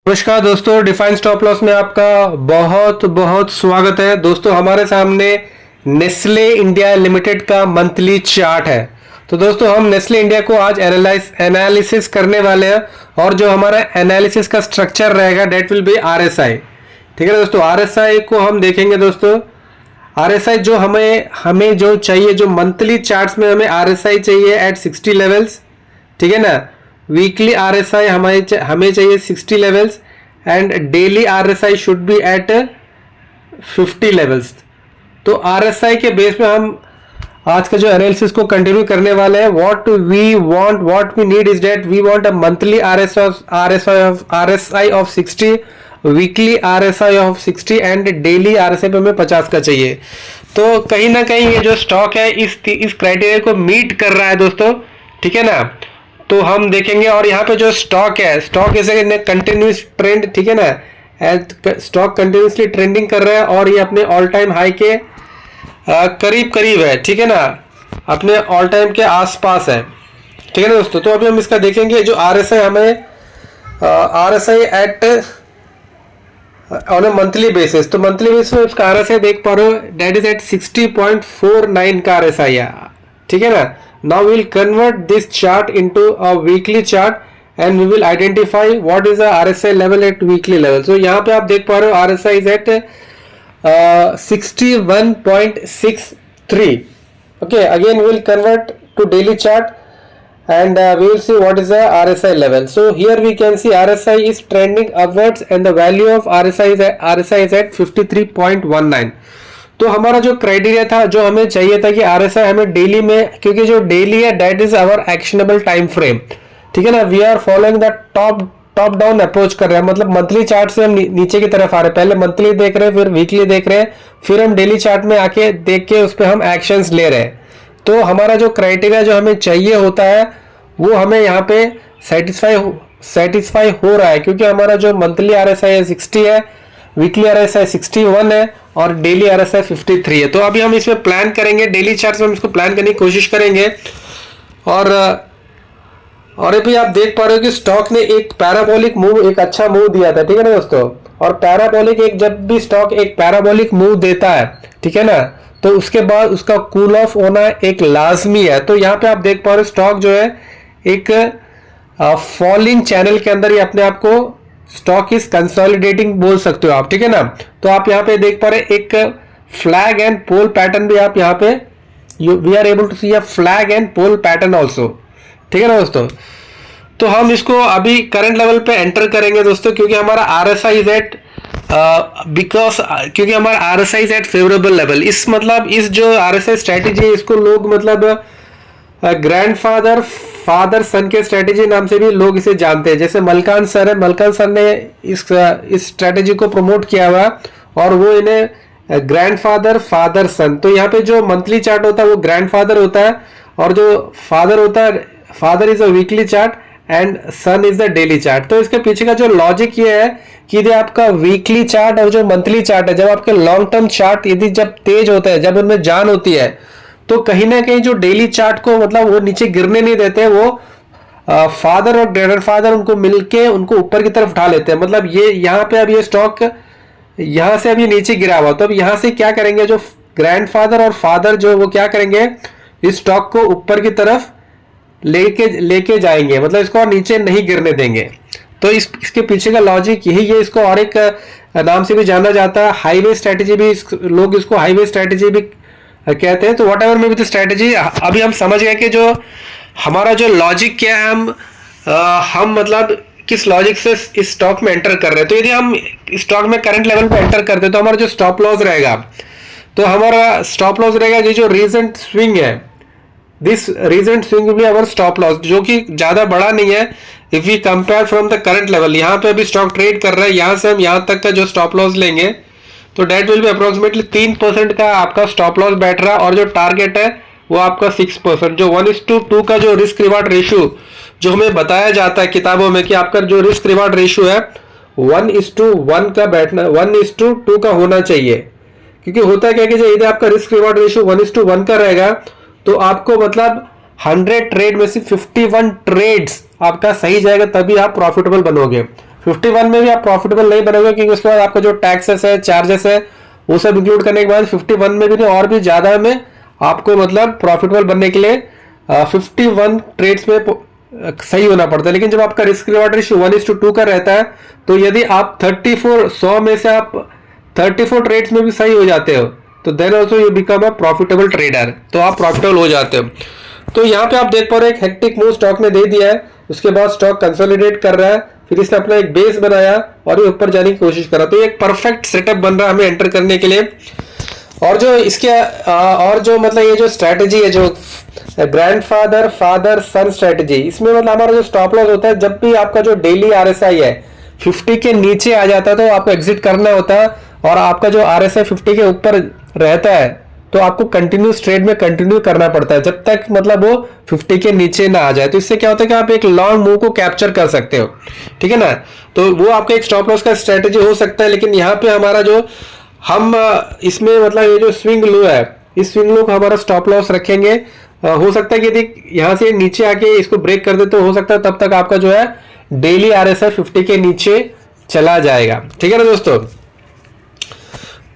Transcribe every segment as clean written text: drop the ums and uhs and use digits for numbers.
नमस्कार दोस्तों, define stop loss में आपका बहुत बहुत स्वागत है। दोस्तों हमारे सामने नेस्ले इंडिया लिमिटेड का मंथली चार्ट है। तो दोस्तों हम नेस्ले इंडिया को आज एनालिसिस करने वाले हैं और जो हमारा एनालिसिस का स्ट्रक्चर रहेगा डेट विल बी आरएसआई। ठीक है दोस्तों, आरएसआई को हम देखेंगे। दोस्तों आरएसआई जो हमें जो चाहिए, जो मंथली चार्ट्स में हमें आरएसआई चाहिए एट 60 लेवल्स। ठीक है ना, वीकली आरएसआई हमें चाहिए 60 levels and daily RSI should be at 50 levels. तो आरएसआई के बेस पे हम आज का जो एनालिसिस को कंटिन्यू करने वाले हैं। What we need is that we want a monthly RSI of 60, weekly RSI of 60 and daily RSI पे हमें 50 का चाहिए। तो कहीं ना कहीं ये जो स्टॉक है इस क्राइटेरिया को मीट कर रहा है दोस्तों। ठीक है ना, तो हम देखेंगे। और यहाँ पे जो स्टॉक है, स्टॉक इज कंटिन्यूस ट्रेंड। ठीक है ना, स्टॉक कंटिन्यूसली ट्रेंडिंग कर रहा है और ये अपने ऑल टाइम हाई के करीब करीब है। ठीक है ना, अपने ऑल टाइम के आसपास है। ठीक है ना दोस्तों, तो अभी हम इसका देखेंगे। जो आरएसआई हमें RSI at on a monthly basis, तो मंथली बेसिस में उसका आरएसआई देख पा रहे हो, डेट इज एट 60.49 का आरएसआई है। ठीक है ना, now we will convert this chart into a weekly chart and we will identify what is the RSI level at weekly level. So यहाँ पे आप देख पा रहे हो RSI is at 61.63. Okay, again we will convert to daily chart and we will see what is the RSI level. So here we can see RSI is trending upwards and the value of RSI is at 53.19. तो हमारा जो criteria था, जो हमें चाहिए था कि RSI हमें डेली में, क्योंकि जो डेली है that is our actionable time frame. ठीक है ना, we are following the top down approach कर रहे हैं। मतलब मंथली चार्ट से हम नीचे की तरफ आ रहे हैं। पहले मंथली देख रहे हैं, फिर वीकली देख रहे हैं, फिर हम डेली चार्ट में आके देख के उस पर हम एक्शंस ले रहे हैं। तो हमारा जो क्राइटेरिया जो हमें चाहिए होता है वो हमें यहाँ पे सेटिस्फाई हो रहा है, क्योंकि हमारा जो मंथली आरएसआई है 60 है, वीकली आरएसआई 61 है और डेली आरएसआई 53 है। तो अभी हम इसमें प्लान करेंगे, डेली चार्ट में हम इसको प्लान करने की कोशिश करेंगे। और अभी आप देख पा रहे हो कि स्टॉक ने एक पैराबोलिक मूव, एक अच्छा मूव दिया था। ठीक है ना दोस्तों, और पैराबोलिक जब भी स्टॉक एक पैराबोलिक मूव देता है, ठीक है ना, तो उसके बाद उसका कूल ऑफ होना एक लाजमी है। तो यहाँ पे आप देख पा रहे हो स्टॉक जो है एक फॉलिंग चैनल के अंदर ही अपने आप को स्टॉक इज कंसोलिडेटिंग बोल सकते हो आप। ठीक है ना, तो आप यहाँ पे देख पा रहे एक फ्लैग एंड पोल पैटर्न भी आप यहाँ पे we are able to see a flag and pole pattern also. ठीक है ना दोस्तों, तो हम इसको अभी करंट लेवल पे एंटर करेंगे दोस्तों, क्योंकि हमारा आरएसआई इज एट क्योंकि हमारा RSI is at favourable level. इस मतलब इस जो आरएसआई स्ट्रेटेजी है इसको लोग मतलब ग्रैंडफादर फादर सन के स्ट्रेटेजी नाम से भी लोग इसे जानते हैं। जैसे मलकान सर है, मलकान सर ने इस स्ट्रेटेजी को प्रमोट किया हुआ और वो इन्हें ग्रैंडफादर फादर सन। तो यहाँ पे जो मंथली चार्ट होता है वो ग्रैंडफादर होता है और जो फादर होता है, father is a weekly chart and son is the daily chart. तो इसके पीछे का जो लॉजिक ये है कि यदि आपका वीकली चार्ट और जो मंथली चार्ट है, जब आपके लॉन्ग टर्म चार्ट यदि जब तेज होता है, जब उनमें जान होती है, तो कहीं ना कहीं जो डेली चार्ट को मतलब वो नीचे गिरने नहीं देते, वो फादर और ग्रैंडफादर उनको मिलके उनको ऊपर की तरफ उठा लेते हैं। मतलब ये यहाँ पे अब ये स्टॉक यहाँ से अभी नीचे गिरा हुआ, तो अब यहाँ से क्या करेंगे, जो ग्रैंडफादर और फादर जो वो क्या करेंगे, इस स्टॉक को ऊपर की तरफ लेके जाएंगे, मतलब इसको और नीचे नहीं गिरने देंगे। तो इसके पीछे का लॉजिक यही है। इसको और एक नाम से भी जाना जाता है, हाईवे स्ट्रेटेजी भी, लोग इसको हाईवे स्ट्रेटेजी भी कहते हैं। तो वट एवर में भी स्ट्रेटेजी, अभी हम समझ गए कि जो हमारा जो लॉजिक क्या है, हम मतलब किस लॉजिक से इस स्टॉक में एंटर कर रहे हैं। तो यदि हम स्टॉक में करंट लेवल पे एंटर करते हैं तो हमारा जो स्टॉप लॉस रहेगा, तो हमारा स्टॉप लॉस रहेगा ये जो रीसेंट स्विंग है, दिस रीसेंट स्विंग भी अवर स्टॉप लॉस, जो कि ज्यादा बड़ा नहीं है if we compare from the current level. यहाँ पे अभी स्टॉक ट्रेड कर रहा है, यहाँ से हम यहाँ तक का जो स्टॉप लॉस लेंगे तो डेट विल बी अप्रोक्सीमेटली 3% का आपका स्टॉप लॉस बैठ रहा है और जो टारगेट है वो आपका 6%। जो 1:2 का जो रिस्क रिवार्ड रेशियो जो हमें बताया जाता है किताबों में कि आपका जो रिस्क रिवार्ड रेशियो है 1:1 का बैठना, 1:2 का होना चाहिए। क्योंकि होता क्या है कि यदि आपका रिस्क रिवार्ड रेशियो 1:1 का रहेगा तो आपको मतलब 100 ट्रेड में से 51 ट्रेड्स आपका सही जाएगा, तभी आप प्रॉफिटेबल बनोगे। 51 में भी आप प्रॉफिटेबल नहीं बनोगे, क्योंकि उसके बाद आपका जो टैक्सेस है, चार्जेस है, वो सब इंक्लूड करने के बाद 51 में भी नहीं, और भी ज्यादा में आपको मतलब प्रॉफिटेबल बनने के लिए 51 ट्रेड्स में सही होना पड़ता है। लेकिन जब आपका रिस्क रिवॉर्ड रेशियो 1:2 का रहता है, तो यदि आप 100 में से आप 34 ट्रेड्स में भी सही हो जाते हो, तो then also you become a profitable trader, तो आप प्रॉफिटेबल हो जाते हो। तो यहाँ पे आप देख पा रहे हो एक हेक्टिक मूव स्टॉक ने दे दिया है, उसके बाद स्टॉक कंसोलिडेट कर रहा है, फिर इसने अपना एक बेस बनाया और ये ऊपर जाने की कोशिश कर रहा है। तो ये एक परफेक्ट सेटअप बन रहा है हमें एंटर करने के लिए। और जो इसके और जो मतलब ये जो स्ट्रैटेजी है, जो ग्रैंडफादर फादर सन स्ट्रैटेजी, इसमें मतलब हमारा जो स्टॉप लॉस होता है, जब भी आपका जो डेली आरएसआई है 50 के नीचे आ जाता है तो आपको एग्जिट करना होता है, और आपका जो आरएसआई 50 के ऊपर रहता है तो आपको कंटिन्यूस ट्रेड में कंटिन्यू करना पड़ता है जब तक मतलब वो 50 के नीचे ना आ जाए। तो इससे क्या होता है कि आप एक लॉन्ग मूव को कैप्चर कर सकते हो, ठीक है ना। तो वो आपका एक स्टॉप लॉस का स्ट्रेटेजी हो सकता है। लेकिन यहाँ पे हमारा जो हम इसमें मतलब ये जो स्विंग लो है, इस स्विंग लो को हमारा स्टॉप लॉस रखेंगे। हो सकता है कि यदि यहाँ से नीचे आके इसको ब्रेक कर दे तो हो सकता है तब तक आपका जो है डेली आरएसआई 50 के नीचे चला जाएगा, ठीक है ना दोस्तों।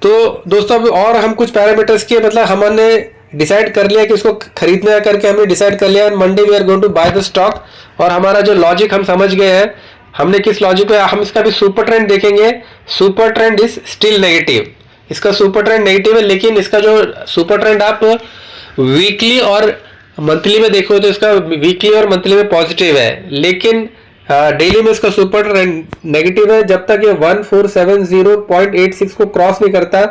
तो दोस्तों अब और हम कुछ पैरामीटर्स के मतलब हमने डिसाइड कर लिया कि इसको खरीदना करके हमने डिसाइड कर लिया Monday we are going to buy the stock. और हमारा जो लॉजिक हम समझ गए हैं, हमने किस लॉजिक पे, हम इसका भी सुपर ट्रेंड देखेंगे। Super trend is still negative, इसका सुपर ट्रेंड नेगेटिव है, लेकिन इसका जो सुपर ट्रेंड आप वीकली और मंथली में देखो तो इसका वीकली और मंथली में पॉजिटिव है, लेकिन डेली में इसका सुपर ट्रेंड नेगेटिव है। जब तक ये 1470.86 को क्रॉस नहीं करता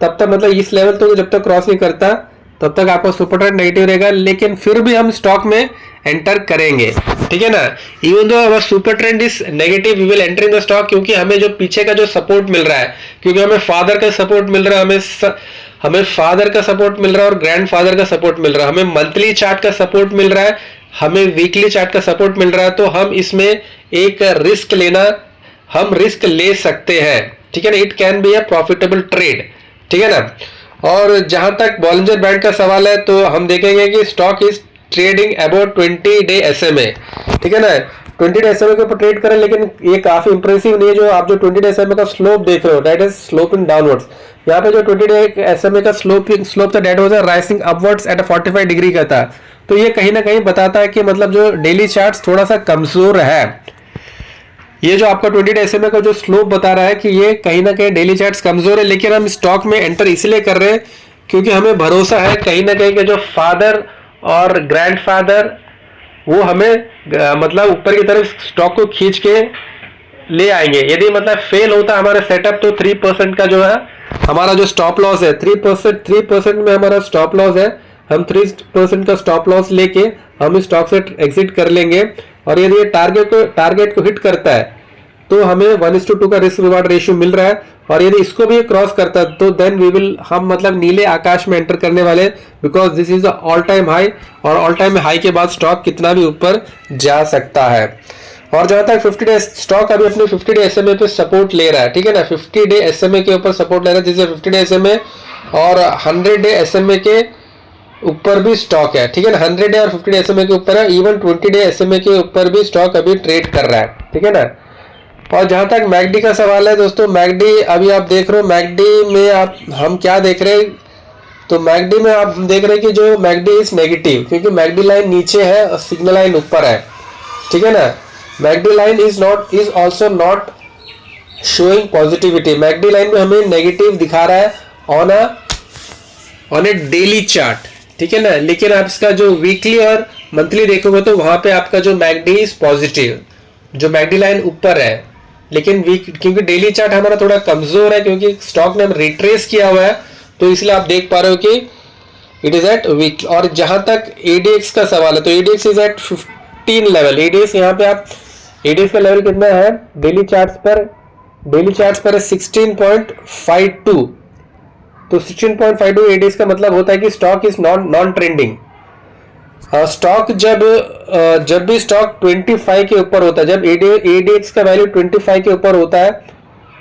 तब तक, मतलब इस लेवल तो जब तक क्रॉस नहीं करता तब तक आपका सुपर ट्रेंड नेगेटिव रहेगा। लेकिन फिर भी हम स्टॉक में एंटर करेंगे, ठीक है ना। Even though our super trend is negative we will enter in the stock, क्योंकि हमें जो पीछे का जो सपोर्ट मिल रहा है, क्योंकि हमें फादर का सपोर्ट मिल रहा है, हमें फादर का सपोर्ट मिल रहा है और ग्रैंड फादर का सपोर्ट मिल रहा है, हमें मंथली चार्ट का सपोर्ट मिल रहा है, हमें वीकली चार्ट का सपोर्ट मिल रहा है। तो हम इसमें एक रिस्क लेना, हम रिस्क ले सकते हैं, ठीक है ना। It can be a profitable trade, ठीक है ना। और जहां तक बॉलिंजर बैंड का सवाल है तो हम देखेंगे कि stock is trading about 20 day SMA, ठीक है ना। 20 डे SMA के ऊपर ट्रेड करें, लेकिन ये काफी इंप्रेसिव नहीं है। जो आप जो 20 डे SMA का स्लोप देख रहे हो, दैट इज स्लोपिंग डाउनवर्ड्स। यहाँ पे जो 20 डे SMA का स्लोप था that was rising upwards at 45 degree का था। तो ये कहीं ना कहीं बताता है कि मतलब जो डेली चार्ट्स थोड़ा सा कमजोर है। ये जो आपका 20 डे SMA का जो स्लोप बता रहा है कि ये कहीं ना कहीं डेली चार्ट्स कमजोर है, लेकिन हम स्टॉक में एंटर इसलिए कर रहे हैं क्योंकि हमें भरोसा है कहीं ना कहीं कि जो फादर और ग्रैंडफादर वो हमें मतलब ऊपर की तरफ स्टॉक को खींच के ले आएंगे। यदि मतलब फेल होता हमारा सेटअप तो 3% का जो है हमारा जो स्टॉप लॉस है, 3% में हमारा स्टॉप लॉस है, हम 3% का स्टॉप लॉस लेके हम इस स्टॉक से एग्जिट कर लेंगे। और यदि ये टारगेट को हिट करता है तो हमें 1:2 का रिस्क रिवार्ड रेशियो मिल रहा है। और यदि इसको भी क्रॉस करता है तो देन वी विल, हम मतलब नीले आकाश में एंटर करने वाले, because this is all time high, और ऑल टाइम हाई के बाद स्टॉक कितना भी ऊपर जा सकता है। और जहां तक 50 डे स्टॉक अभी अपने 50 डे SMA पे सपोर्ट ले रहा है, ठीक है ना। 50 डे SMA के ऊपर सपोर्ट ले रहा है, जिससे 50 डे SMA और 100 डे SMA के ऊपर भी स्टॉक है, ठीक है ना। 100 डे और 50 डे SMA के ऊपर है, इवन 20 डे SMA के ऊपर भी स्टॉक अभी ट्रेड कर रहा है, ठीक है ना। और जहां तक मैकडी का सवाल है दोस्तों, मैकडी अभी आप देख रहे हो, मैकडी में हम क्या देख रहे हैं, तो मैकडी में आप देख रहे हैं कि जो मैकडी इज नेगेटिव, क्योंकि मैकडी लाइन नीचे है और सिग्नल लाइन ऊपर है, ठीक है ना। McD line is also not showing positivity, McD line में हमें नेगेटिव दिखा रहा है ऑन ए डेली चार्ट, ठीक है ना। लेकिन आप इसका जो वीकली और मंथली देखोगे तो वहां पे आपका जो मैकडी इज पॉजिटिव, जो मैकडी लाइन ऊपर है, लेकिन क्योंकि डेली चार्ट हमारा थोड़ा कमजोर है, क्योंकि स्टॉक ने हम रिट्रेस किया हुआ है, तो इसलिए आप देख पा रहे हो कि इट इज एट वीक। और जहां तक ADX का सवाल है तो ADX is at 15 level. ADX यहाँ पे आप ADX का लेवल कितना है डेली चार्ट्स पर 16.52, तो 16.52 ADX का मतलब होता है कि stock is non trending. Stock जब भी स्टॉक 25 के ऊपर होता है, जब ADX का वैल्यू 25 के ऊपर होता है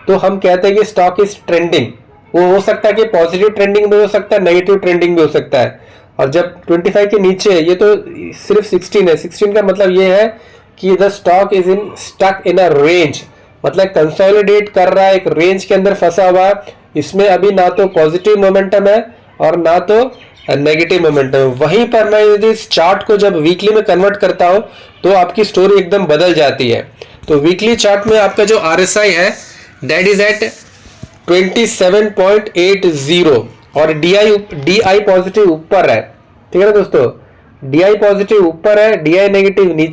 तो हम कहते हैं कि स्टॉक इज ट्रेंडिंग। वो हो सकता है कि पॉजिटिव ट्रेंडिंग भी हो सकता है, नेगेटिव ट्रेंडिंग भी हो सकता है। और जब 25 के नीचे, ये तो सिर्फ 16 है, 16 का मतलब ये है कि the stock is stuck in a range, मतलब कंसोलिडेट कर रहा है, एक रेंज के अंदर फंसा हुआ है, इसमें अभी ना तो पॉजिटिव मोमेंटम है और ना तो नेगेटिव मोमेंटम है। वहीं पर मैं यदि इस चार्ट को जब वीकली में कन्वर्ट करता हूं तो आपकी स्टोरी एकदम बदल जाती है। तो वीकली चार्ट में आपका जो RSI है दैट इज एट 27.80 और DI पॉजिटिव ऊपर है। ठीक है ना दोस्तों, DI पॉजिटिव ऊपर है, DI नेगेटिव नीचे